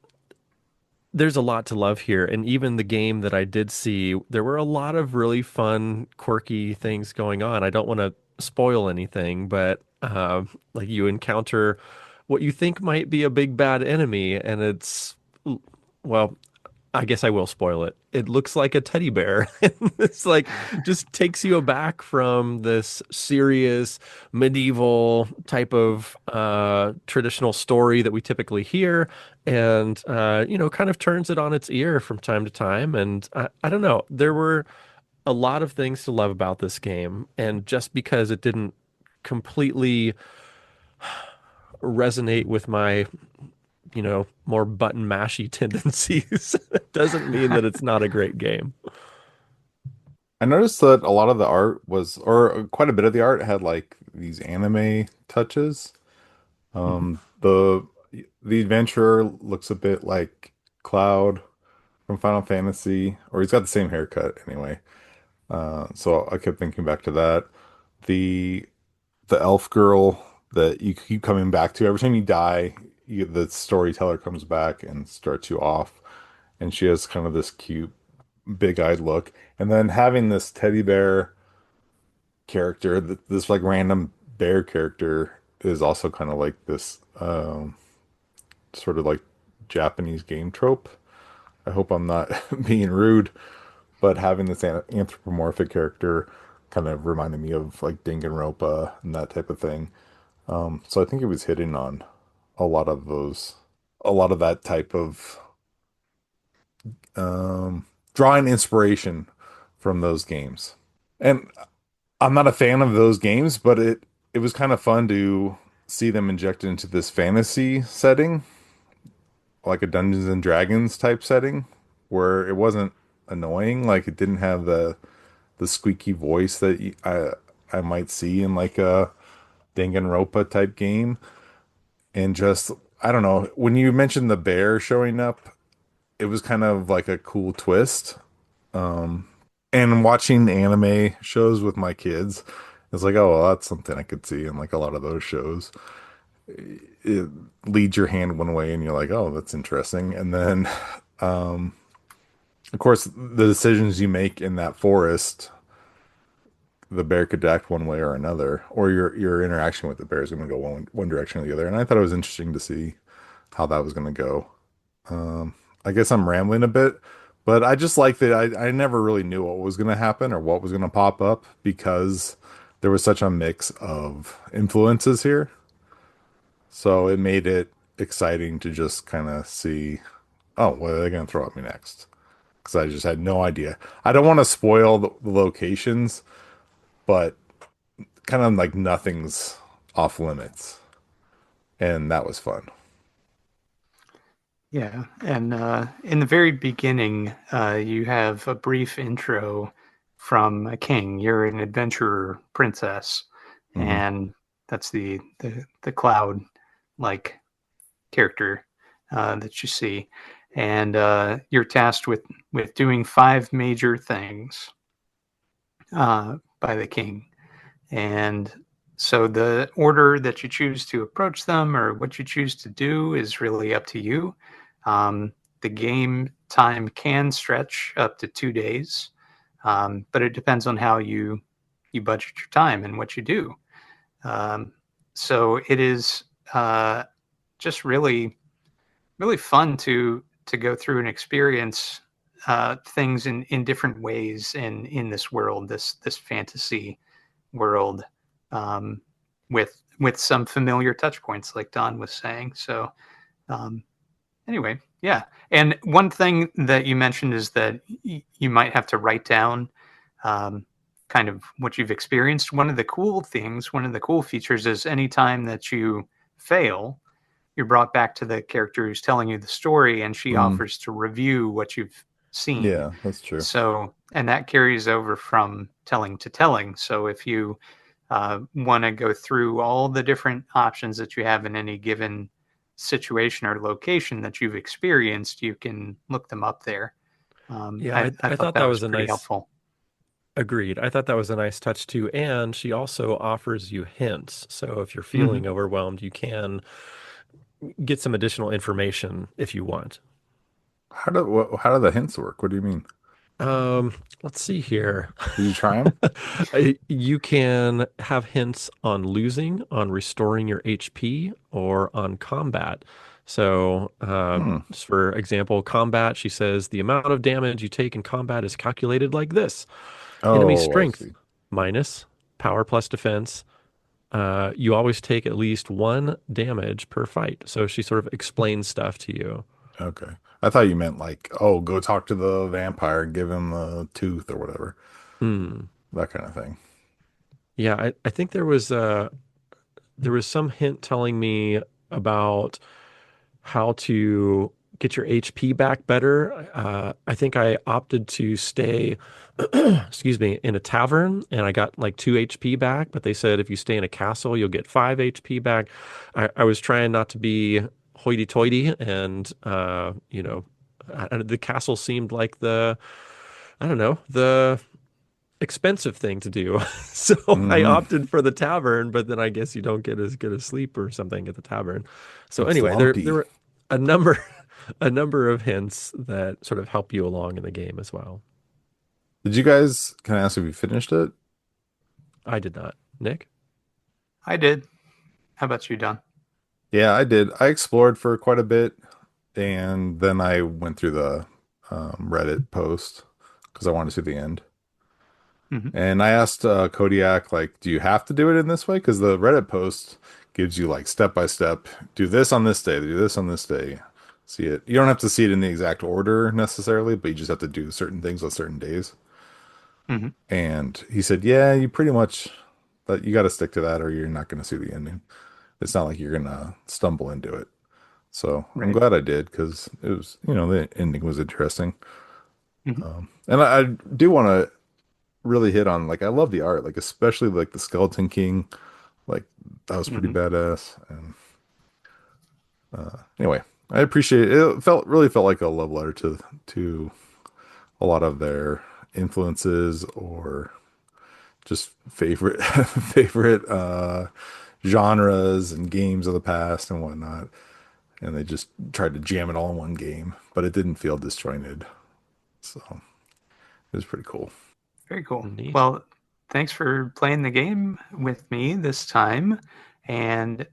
C: there's a lot to love here. And even the game that I did see, there were a lot of really fun, quirky things going on. I don't want to spoil anything, but like you encounter what you think might be a big bad enemy, and well, I guess I will spoil it. It looks like a teddy bear. It's like just takes you aback from this serious medieval type of traditional story that we typically hear, and kind of turns it on its ear from time to time. And I don't know, there were a lot of things to love about this game, and just because it didn't completely resonate with my more button mashy tendencies. Doesn't mean that it's not a great game.
A: I noticed that a lot of the art was, or quite a bit of the art had like these anime touches.
C: Mhm.
A: The adventurer looks a bit like Cloud from Final Fantasy, or he's got the same haircut anyway. So I kept thinking back to that. The the elf girl that you keep coming back to every time you die, the storyteller comes back and starts you off, and she has kind of this cute, big-eyed look. And then having this teddy bear character, this like random bear character, is also kind of like this sort of like Japanese game trope. I hope I'm not being rude, but having this anthropomorphic character kind of reminded me of like Danganronpa and that type of thing. So I think it was hitting on a lot of those, a lot of that type of um, drawing inspiration from those games. And I'm not a fan of those games, but it was kind of fun to see them injected into this fantasy setting, like a Dungeons and Dragons type setting, where it wasn't annoying. Like it didn't have the squeaky voice that I might see in like a Danganronpa type game. And just I don't know, when you mentioned the bear showing up, it was kind of like a cool twist. And watching anime shows with my kids, it's like, oh, well, that's something I could see in like a lot of those shows. It leads your hand one way, and you're like, oh, that's interesting. And then, of course, the decisions you make in that forest, the bear could act one way or another, or your interaction with the bear is going to go one direction or the other. And I thought it was interesting to see how that was going to go. I guess I'm rambling a bit, but I just like that I never really knew what was going to happen or what was going to pop up because there was such a mix of influences here. So it made it exciting to just kind of see, oh, what are they going to throw at me next? Because I just had no idea. I don't want to spoil the locations, but kind of like nothing's off limits. And that was fun.
B: Yeah, and in the very beginning, you have a brief intro from a king. You're an adventurer princess,
A: Hmm.
B: and that's the cloud like character that you see, and you're tasked with doing five major things by the king, and so the order that you choose to approach them or what you choose to do is really up to you. Um, the game time can stretch up to 2 days, but it depends on how you budget your time and what you do. Um, so it is just really fun to go through and experience things in different ways in this world, this fantasy world, um, with some familiar touch points, like Don was saying. So um, anyway, yeah. And one thing that you mentioned is that you might have to write down um, kind of what you've experienced. One of the cool features is anytime that you fail, you're brought back to the character who's telling you the story, and she
A: Mm,
B: offers to review what you've seen.
A: yeah, that's true.
B: So, and that carries over from telling to telling. So if you want to go through all the different options that you have in any given situation or location that you've experienced, you can look them up there.
C: Yeah,
B: I
C: I
B: thought
C: thought
B: that
C: that
B: was
C: was a
B: pretty
C: nice
B: helpful.
C: agreed. I thought that was a nice touch too. And she also offers you hints. So if you're
B: Hmm.
C: feeling overwhelmed, you can get some additional information if you want.
A: How do the hints work? What do you mean?
C: Um, let's see here.
A: Did you try them?
C: You can have hints on losing, on restoring your HP, or on combat. So,
A: Hmm.
C: just for example, combat, she says the amount of damage you take in combat is calculated like this: enemy
A: Oh, I
C: strength
A: see.
C: minus power plus defense. You always take at least one damage per fight. So she sort of explains stuff to you.
A: Okay. I thought you meant like, oh, go talk to the vampire and give him a tooth or whatever.
C: Hmm.
A: That kind of thing.
C: Yeah, I think there was some hint telling me about how to get your HP back better. I think I opted to stay, excuse me, in a tavern and I got like 2 HP back, but they said if you stay in a castle, you'll get 5 HP back. I was trying not to be hoity-toity and, the castle seemed like I don't know, the expensive thing to do. So I
A: Hmm.
C: opted for the tavern, but then I guess you don't get as good a sleep or something at the tavern. So
A: It's
C: anyway, there
A: lumpy.
C: were a number a number of hints that sort of help you along in the game as well.
A: Did you guys, can I ask if you finished it?
C: I did not. Nick?
B: I did. How about you, Don?
A: Yeah, I did. I explored for quite a bit and then I went through the Reddit post because I wanted to see the end.
B: Hmm.
A: And I asked Kodiak, like, do you have to do it in this way? Because the Reddit post gives you like step by step, do this on this day, do this on this day. See it. You don't have to see it in the exact order necessarily, but you just have to do certain things on certain days.
B: Hmm.
A: And he said, yeah, you pretty much that you got to stick to that or you're not going to see the ending. It's not like you're going to stumble into it. So I'm
B: Right.
A: glad I did because it was, the ending was interesting.
B: Hmm.
A: And I do want to really hit on like I love the art, like especially like the Skeleton King. Like that was pretty
B: Hmm.
A: badass. And anyway, I appreciate it. It really felt like a love letter to a lot of their influences or just favorite favorite genres and games of the past and whatnot. And they just tried to jam it all in one game, but it didn't feel disjointed. So it was pretty cool.
B: Very cool.
C: Neat.
B: Well, thanks for playing the game with me this time. And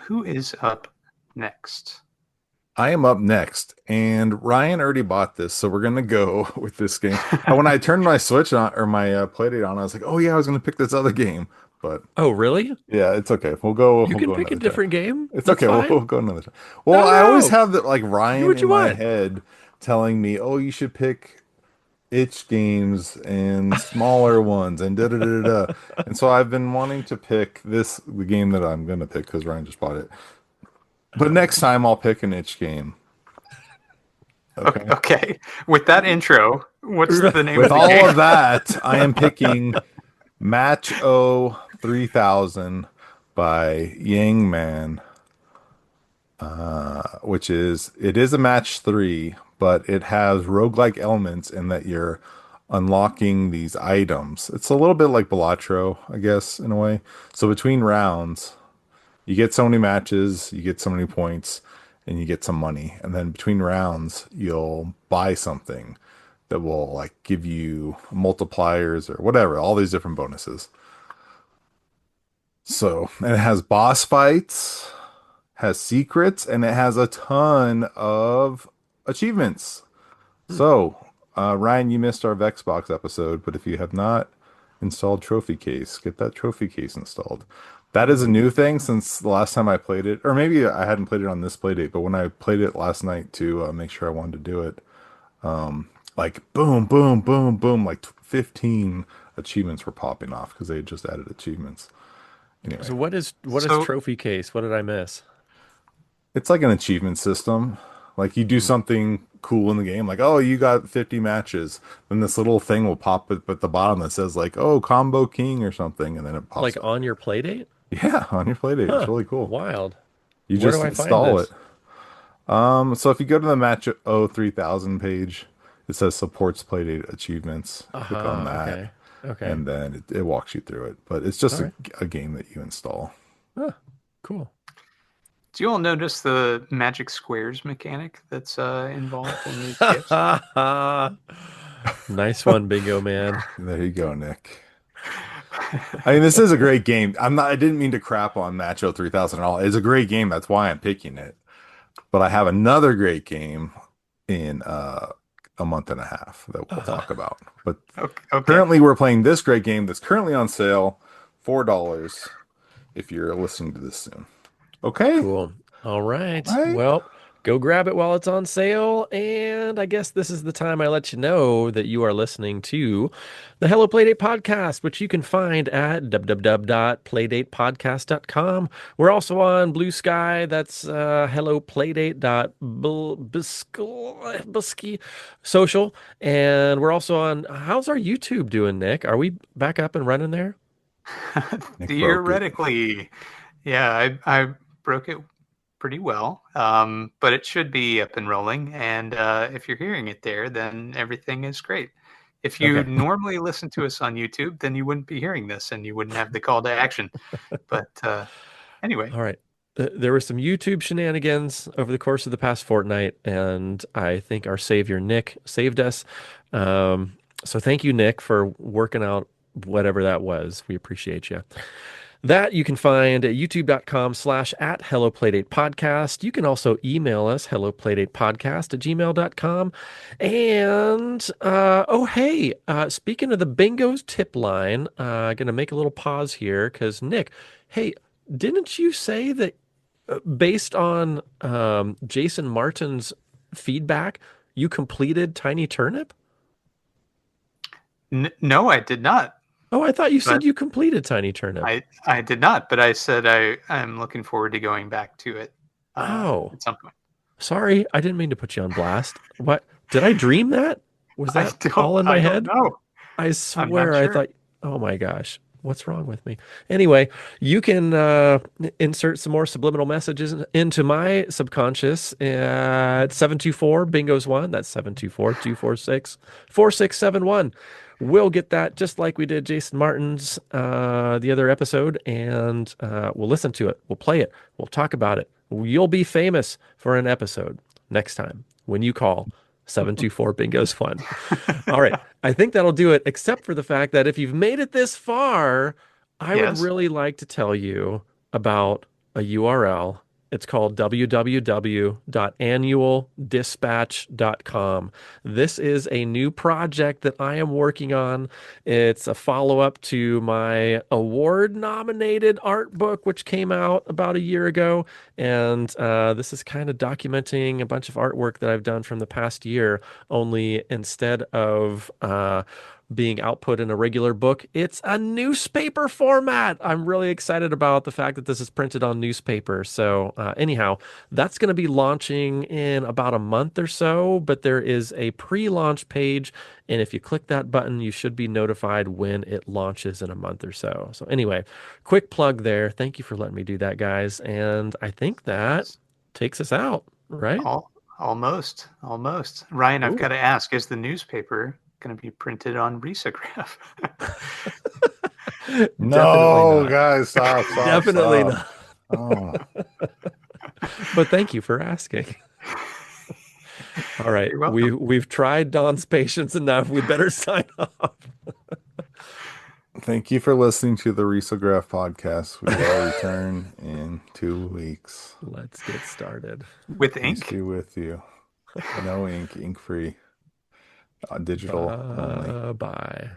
B: who is up next?
A: I am up next, and Ryan already bought this, so we're gonna go with this game. When I turned my Switch on or my Playdate on, I was like, "Oh yeah, I was gonna pick this other game," but
C: Oh, really?
A: yeah, it's okay. We'll go.
C: You
A: We'll
C: can
A: go
C: pick a
A: another time.
C: different game?
A: It's
C: That's
A: okay. We'll,
C: fine.
A: we'll go another time. Well,
C: No,
A: I always
C: no.
A: have that like
C: Do
A: Ryan
C: what
A: in
C: you
A: my
C: want.
A: head telling me, "Oh, you should pick itch games and smaller ones and da da da da." Da. And so I've been wanting to pick the game that I'm gonna pick because Ryan just bought it. But next time I'll pick an itch game.
B: Okay,
A: Okay.
B: okay. With that intro, what's the name
A: With
B: of the
A: all
B: game?
A: of that, I am picking Match O 3000 by Yang Man, it is a match three, but it has roguelike elements in that you're unlocking these items. It's a little bit like Balatro, I guess, in a way. So between rounds, you get so many matches, you get so many points, and you get some money. And then between rounds, you'll buy something that will like give you multipliers or whatever, all these different bonuses. So, and it has boss fights, has secrets, and it has a ton of achievements.
C: Hmm.
A: So, Ryan, you missed our Vexbox episode, but if you have not installed Trophy Case, get that Trophy Case installed. That is a new thing since the last time I played it, or maybe I hadn't played it on this playdate, but when I played it last night to make sure I wanted to do it, like boom, boom, boom, boom, like 15 achievements were popping off because they had just added achievements. Anyway,
C: So what is
B: So,
C: trophy case? What did I miss?
A: it's like an achievement system. Like you do something cool in the game, like, oh, you got 50 matches. Then this little thing will pop up at the bottom that says like, oh, combo king or something, and then it pops
C: Like
A: up.
C: on your Playdate?
A: Yeah, on your Playdate. It's
C: Huh.
A: really cool.
C: Wild.
A: You
C: Where do
A: just
C: I find
A: install it.
C: this?
A: So if you go to the Match O 3000 page, it says supports Playdate achievements. Click on
C: Aha,
A: that,
C: okay. Okay.
A: and then it walks you through it. But it's just
C: All right.
A: a game that you install.
C: Huh. Cool.
B: Do you all notice the magic squares mechanic that's involved in these gifts?
C: Nice one, Bingo Man.
A: There you go, Nick. I mean, this is a great game. I didn't mean to crap on Match O 3000 at all. It's a great game. That's why I'm picking it. But I have another great game in a month and a half that we'll
C: Uh,
A: talk about. But
B: Okay. Okay.
A: currently, we're playing this great game that's currently on sale, $4 if you're listening to this soon. Okay.
C: cool. All
A: All
C: right.
A: right.
C: Well, go grab it while it's on sale. And I guess this is the time I let you know that you are listening to the Hello Playdate podcast, which you can find at www.playdatepodcast.com. We're also on Blue Sky. That's helloplaydate.bisky social. And we're also on, how's our YouTube doing, Nick? Are we back up and running there?
A: Nick broke it.
B: Theoretically, yeah, I broke it pretty well, but it should be up and rolling. And if you're hearing it there, then everything is great. If you
C: Okay.
B: normally listen to us on YouTube, then you wouldn't be hearing this and you wouldn't have the call to action. But anyway,
C: All right. There were some YouTube shenanigans over the course of the past fortnight, and I think our savior Nick saved us. Um, so thank you, Nick, for working out whatever that was. We appreciate you. That you can find at youtube.com/ at Hello Playdate Podcast. You can also email us, helloplaydatepodcast@gmail.com. And, oh, hey, speaking of the bingo's tip line, going to make a little pause here because, Nick, hey, didn't you say that based on Jason Martin's feedback, you completed Tiny Turnip?
B: no, I did not.
C: Oh, I thought you said
B: But
C: you completed Tiny Turnip.
B: I did not. But I said I'm looking forward to going back to it
C: Oh.
B: at some point.
C: Sorry, I didn't mean to put you on blast. What? Did I dream that? Was
B: I
C: that
B: don't
C: all in my
B: I don't
C: head?
B: know.
C: I
B: I'm not
C: swear I
B: sure.
C: thought, oh my gosh, what's wrong with me? Anyway, you can insert some more subliminal messages into my subconscious at 724 Bingo's one. That's 724-246-4671. We'll get that just like we did Jason Martin's the other episode, and we'll listen to it. We'll play it. We'll talk about it. You'll be famous for an episode next time when you call 724 Bingo's fun. All right. I think that'll do it, except for the fact that if you've made it this far, I would
B: Yes.
C: really like to tell you about a URL. It's called www.annualdispatch.com. This is a new project that I am working on. It's a follow-up to my award-nominated art book, which came out about a year ago. And this is kind of documenting a bunch of artwork that I've done from the past year, only instead of being output in a regular book, it's a newspaper format. I'm really excited about the fact that this is printed on newspaper. So, anyhow, that's going to be launching in about a month or so, but there is a pre-launch page. And if you click that button, you should be notified when it launches in a month or so. So, anyway, quick plug there. Thank you for letting me do that, guys. And I think that takes us out, right?
B: Almost. Ryan, I've got
C: Cool.
B: to ask, is the newspaper going to be printed on risograph?
C: Definitely
A: No,
C: not.
A: guys, stop, stop,
C: Definitely
A: stop.
C: not.
A: Oh,
C: But thank you for asking. All right.
B: You're
C: We
B: welcome.
C: we've tried Don's patience enough. We better sign off.
A: thank you for listening to the Risograph podcast. We will return in 2 weeks.
C: Let's get started.
B: With
A: Peace
B: ink?
A: be with you. No ink, ink free, digital only.
C: Bye.